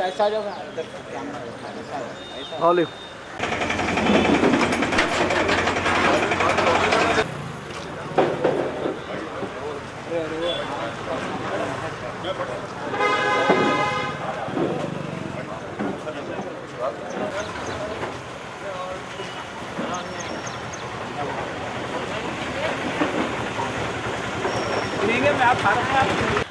ऐसा जो कैमरा ऐसा हॉली ठीक है मैं आप खा रहा हूँ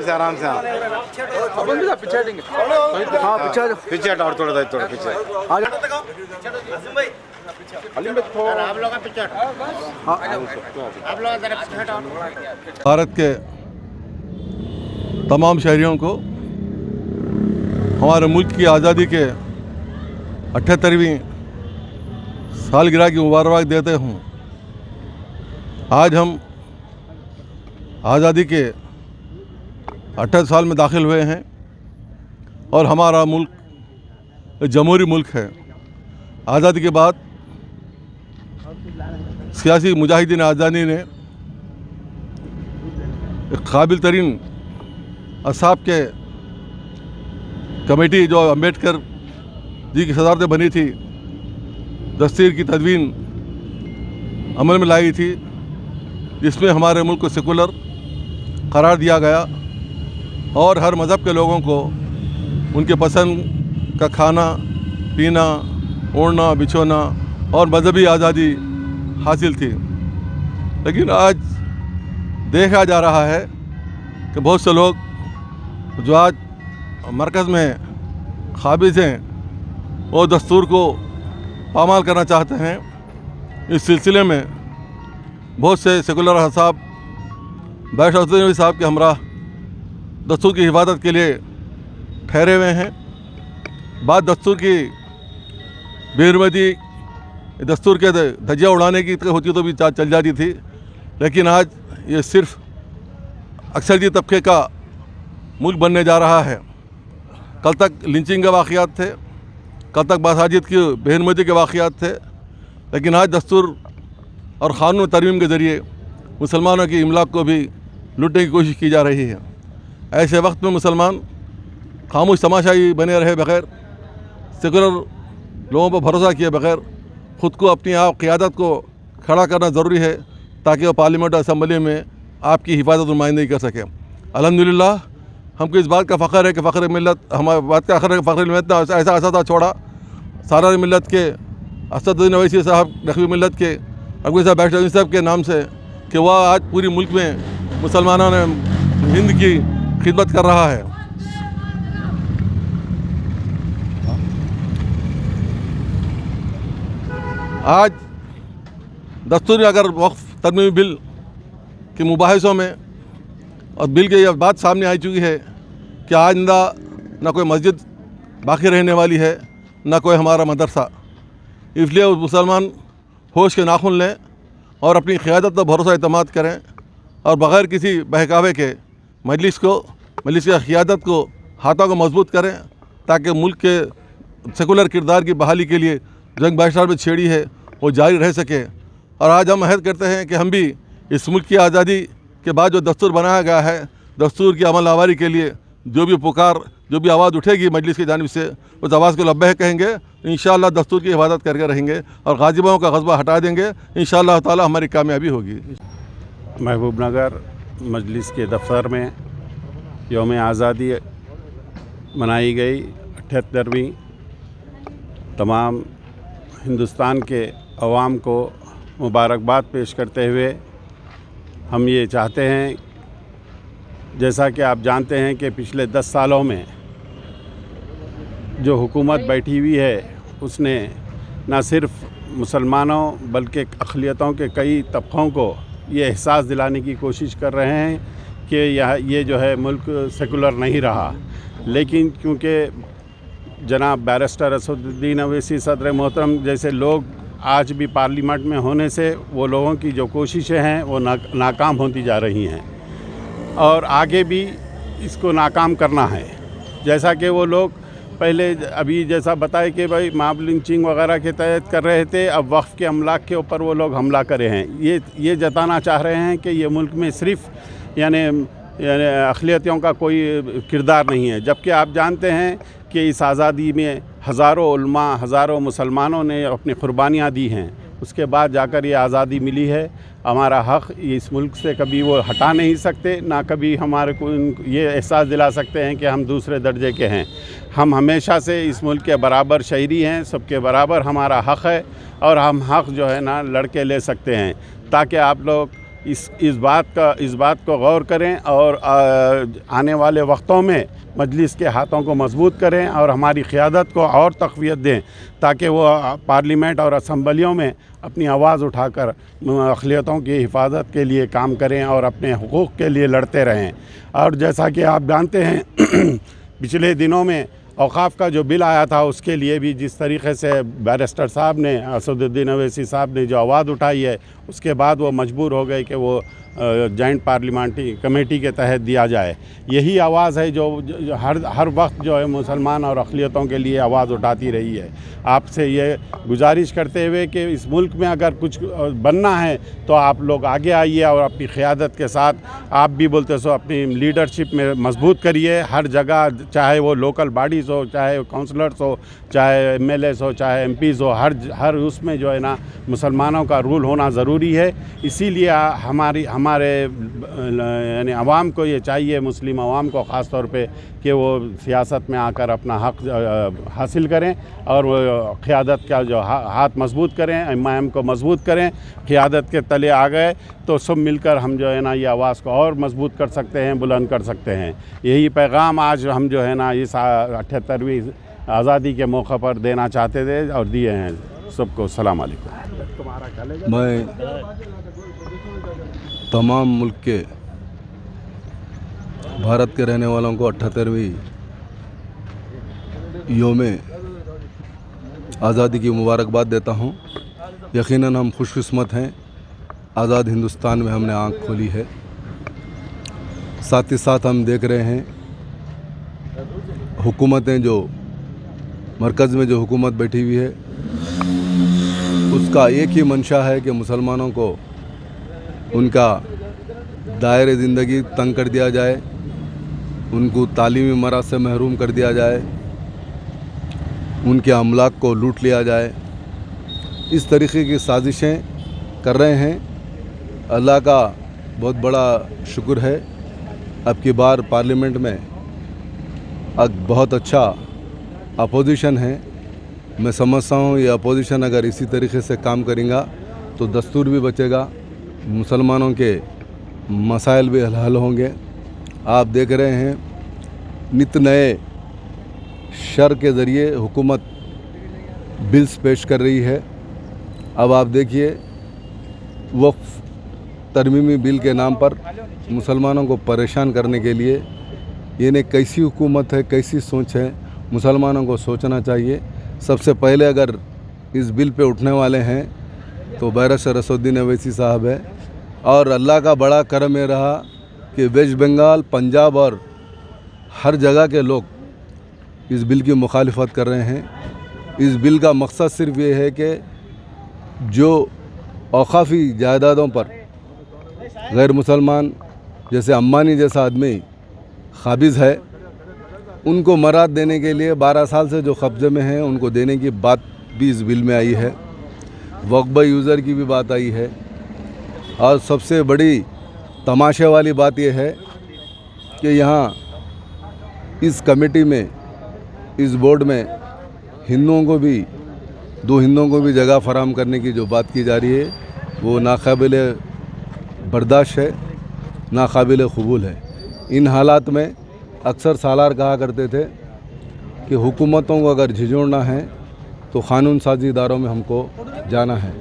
आराम से हाँ अपन भी पीछे हटेंगे हाँ पीछे आ जाओ पीछे हट और थोड़ा पीछे आ जाओ आप लोग पीछे आप लोग जरा पीछे हटाओ। भारत के तमाम शहरियों को हमारे मुल्क की आज़ादी के 78वीं सालगिरह की मुबारकबाद देते हूँ। आज हम आज़ादी के 28 साल में दाखिल हुए हैं और हमारा मुल्क जमहूरी मुल्क है। आज़ादी के बाद सियासी मुजाहिदीन आज़ादी ने काबिल तरीन असाब के कमेटी जो अम्बेडकर जी की सदारतें बनी थी, दस्तूर की तदवीन अमल में लाई थी, जिसमें हमारे मुल्क को सेकुलर करार दिया गया और हर मज़हब के लोगों को उनके पसंद का खाना पीना ओढ़ना बिछोना और मजहबी आज़ादी हासिल थी। लेकिन आज देखा जा रहा है कि बहुत से लोग जो आज मरकज़ में काबिज़ हैं वो दस्तूर को पामाल करना चाहते हैं। इस सिलसिले में बहुत से सेकुलर अहसाब बैशर साहब के हमरा दस्तूर की हिफाजत के लिए ठहरे हुए हैं। बात दस्तूर की बेहरमती दस्तूर के धज्जियाँ उड़ाने की होती तो भी चल जाती थी, लेकिन आज ये सिर्फ अक्सरियती तबके का मुल्क बनने जा रहा है। कल तक लिंचिंग के वाक़यात थे, कल तक मसाजिद की बेहरमती के वाक़यात थे, लेकिन आज दस्तूर और क़ानून तरमीम के ज़रिए मुसलमानों की इमलाक को भी लूटने की कोशिश की जा रही है। ऐसे वक्त में मुसलमान खामोश तमाशाई बने रहे बग़ैर, सेकुलर लोगों पर भरोसा किए बग़ैर ख़ुद को अपनी आप क़ियादत को खड़ा करना ज़रूरी है, ताकि वो पार्लियामेंट असम्बली में आपकी हिफाजत नुमाइंदगी कर सकें। अल्हम्दुलिल्लाह हमको इस बात का फ़ख्र है कि फ़ख्र मिल्लत हमारे बात का फ़ख्र मिल्लत ने ऐसा असदा छोड़ा। सारा मिल्लत के असदुद्दीन अवैसी साहब नकवी मिल्लत के अकबर साहब बैठक साहब के नाम से कि वह आज पूरी मुल्क में मुसलमानों ने हिंद की खिदमत कर रहा है। आज दस्तूर में अगर वक्फ तरमीमी बिल के मुबाहिसों में और बिल की यह बात सामने आ चुकी है कि आइंदा न कोई मस्जिद बाकी रहने वाली है, न कोई हमारा मदरसा। इसलिए मुसलमान होश के नाखून लें और अपनी क़यादत पर भरोसा एतमाद करें और बग़ैर किसी बहकावे के मजलिस की क़यादत को हाथों को मजबूत करें ताकि मुल्क के सेकुलर किरदार की बहाली के लिए जंग बादशाह में छेड़ी है वो जारी रह सके। और आज हम अहद करते हैं कि हम भी इस मुल्क की आज़ादी के बाद जो दस्तूर बनाया गया है, दस्तूर की अमल आवारी के लिए जो भी आवाज़ उठेगी मजलिस की जानिब से उस आवाज़ को लब्बैह कहेंगे। इंशाअल्लाह दस्तूर की हिफाजत करके रहेंगे और गाजिबाओं का ग़ज़बा हटा देंगे। इंशाअल्लाह ताला हमारी कामयाबी होगी। महबूब नगर मजलिस के दफ्तर में यौम आज़ादी मनाई गई 78वीं। तमाम हिंदुस्तान के अवाम को मुबारकबाद पेश करते हुए हम ये चाहते हैं, जैसा कि आप जानते हैं कि पिछले 10 सालों में जो हुकूमत बैठी हुई है उसने न सिर्फ़ मुसलमानों बल्कि अक़लियतों के कई तबक़ों को ये एहसास दिलाने की कोशिश कर रहे हैं कि ये जो है मुल्क सेकुलर नहीं रहा। लेकिन क्योंकि जनाब बैरिस्टर असदुद्दीन अवैसी सदर मोहतरम जैसे लोग आज भी पार्लियामेंट में होने से वो लोगों की जो कोशिशें हैं वो नाकाम होती जा रही हैं और आगे भी इसको नाकाम करना है। जैसा कि वो लोग पहले अभी जैसा बताए कि भाई मॉब लिंचिंग वगैरह के तहत कर रहे थे, अब वक्फ़ के अमलाक के ऊपर वो लोग हमला करे हैं। ये जताना चाह रहे हैं कि ये मुल्क में सिर्फ़ यानी अक़लियतों का कोई किरदार नहीं है, जबकि आप जानते हैं कि इस आज़ादी में हज़ारों उलमा, हज़ारों मुसलमानों ने अपनी क़ुरबानियाँ दी हैं। उसके बाद जाकर ये आज़ादी मिली है। हमारा हक़ इस मुल्क से कभी वो हटा नहीं सकते, ना कभी हमारे को ये एहसास दिला सकते हैं कि हम दूसरे दर्जे के हैं। हम हमेशा से इस मुल्क के बराबर शहरी हैं, सबके बराबर हमारा हक़ है और हम हक़ जो है ना लड़के ले सकते हैं। ताकि आप लोग इस बात को गौर करें और आने वाले वक्तों में मजलिस के हाथों को मजबूत करें और हमारी क़यादत को और तक़वियत दें ताकि वो पार्लियामेंट और असम्बलियों में अपनी आवाज़ उठाकर अक़लियतों की हिफाजत के लिए काम करें और अपने हुकूक़ के लिए लड़ते रहें। और जैसा कि आप जानते हैं पिछले दिनों में औक़ाफ़ का जो बिल आया था उसके लिए भी जिस तरीक़े से बैरिस्टर साहब ने, असदुद्दीन अवैसी साहब ने जो आवाज़ उठाई है, उसके बाद वो मजबूर हो गए कि वो जॉइंट पार्लियामेंट्री कमेटी के तहत दिया जाए। यही आवाज़ है जो हर वक्त जो है मुसलमान और अक़लियतों के लिए आवाज़ उठाती रही है। आपसे ये गुजारिश करते हुए कि इस मुल्क में अगर कुछ बनना है तो आप लोग आगे आइए और अपनी क़यादत के साथ आप भी बोलते सो अपनी लीडरशिप में मजबूत करिए। हर जगह, चाहे वो लोकल बॉडीज़ हो, चाहे काउंसलर्स हो, चाहे MLAs हो, चाहे MPs हो, हर उसमें जो है ना मुसलमानों का रूल होना ज़रूरी है। इसीलिए हमारे यानी आवाम को ये चाहिए, मुस्लिम आवाम को ख़ास तौर पे, कि वो सियासत में आकर अपना हक़ हासिल करें और क़यादत का जो हाथ मजबूत करें, इमाम को मजबूत करें। क़यादत के तले आ गए तो सब मिलकर हम जो है ना ये आवाज़ को और मजबूत कर सकते हैं, बुलंद कर सकते हैं। यही पैगाम आज हम जो है ना इस 78वीं आज़ादी के मौके पर देना चाहते थे और दिए हैं। सबको सलाम अलैकुम। मैं तमाम मुल्क के भारत के रहने वालों को 78वीं यौम आज़ादी की मुबारकबाद देता हूँ। यकीनन हम खुशकिस्मत हैं, आज़ाद हिंदुस्तान में हमने आँख खोली है। साथ ही साथ हम देख रहे हैं हुकूमतें, जो मरकज़ में जो हुकूमत बैठी हुई है उसका एक ही मंशा है कि मुसलमानों को उनका दायरे ज़िंदगी तंग कर दिया जाए, उनको तालीमी मराज से महरूम कर दिया जाए, उनके अमलाक को लूट लिया जाए। इस तरीक़े की साजिशें कर रहे हैं। अल्लाह का बहुत बड़ा शुक्र है, अब की बार पार्लियामेंट में बहुत अच्छा अपोजिशन है। मैं समझता हूँ ये अपोजिशन अगर इसी तरीके से काम करेगा तो दस्तूर भी बचेगा, मुसलमानों के मसाइल भी हल होंगे। आप देख रहे हैं नित नए शर के ज़रिए हुकूमत बिल्स पेश कर रही है। अब आप देखिए वक्फ तरमीमी बिल के नाम पर मुसलमानों को परेशान करने के लिए ये कैसी हुकूमत है, कैसी सोच है, मुसलमानों को सोचना चाहिए। सबसे पहले अगर इस बिल पे उठने वाले हैं तो बैरिस्टर असदुद्दीन अवैसी साहब है। और अल्लाह का बड़ा करम ये रहा कि वेस्ट बंगाल, पंजाब और हर जगह के लोग इस बिल की मुखालिफत कर रहे हैं। इस बिल का मकसद सिर्फ ये है कि जो औकाफ़ी जायदादों पर गैर मुसलमान जैसे अम्बानी जैसा आदमी काबिज़ है, उनको मराद देने के लिए 12 साल से जो कब्ज़े में हैं उनको देने की बात भी इस बिल में आई है। वक्फ यूज़र की भी बात आई है। और सबसे बड़ी तमाशे वाली बात यह है कि यहाँ इस कमेटी में, इस बोर्ड में हिंदुओं को भी, 2 हिंदुओं को भी जगह फराहम करने की जो बात की जा रही है वो नाकाबिल बर्दाश्त है, नाकाबिल कबूल है। इन हालात में अक्सर सालार कहा करते थे कि हुकूमतों को अगर झिझोड़ना है तो क़ानून साजी इदारों में हमको जाना है।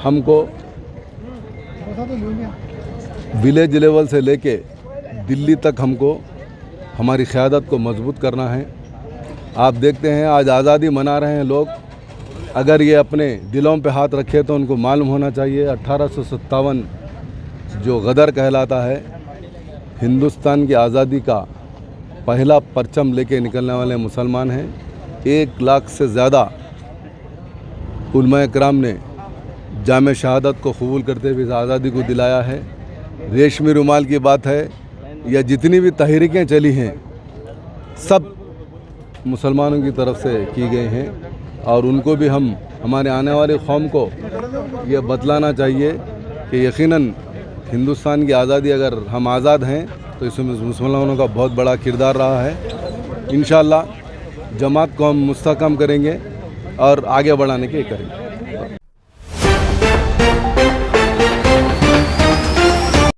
हमको विलेज लेवल से लेके दिल्ली तक हमको हमारी क़यादत को मजबूत करना है। आप देखते हैं आज आज़ादी मना रहे हैं लोग, अगर ये अपने दिलों पे हाथ रखे तो उनको मालूम होना चाहिए 1857 जो गदर कहलाता है, हिंदुस्तान की आज़ादी का पहला परचम लेके निकलने वाले मुसलमान हैं। 1 लाख से ज़्यादा उलमा इकराम ने जामे शहादत को कबूल करते हुए इस आज़ादी को दिलाया है। रेशमी रुमाल की बात है या जितनी भी तहरीकें चली हैं सब मुसलमानों की तरफ से की गई हैं और उनको भी हम हमारे आने वाली कौम को ये बतलाना चाहिए कि यकीनन हिंदुस्तान की आज़ादी अगर हम आज़ाद हैं तो इसमें मुसलमानों का बहुत बड़ा किरदार रहा है। इंशाअल्लाह जमात को हम मुस्तहकम करेंगे और आगे बढ़ाने के करेंगे।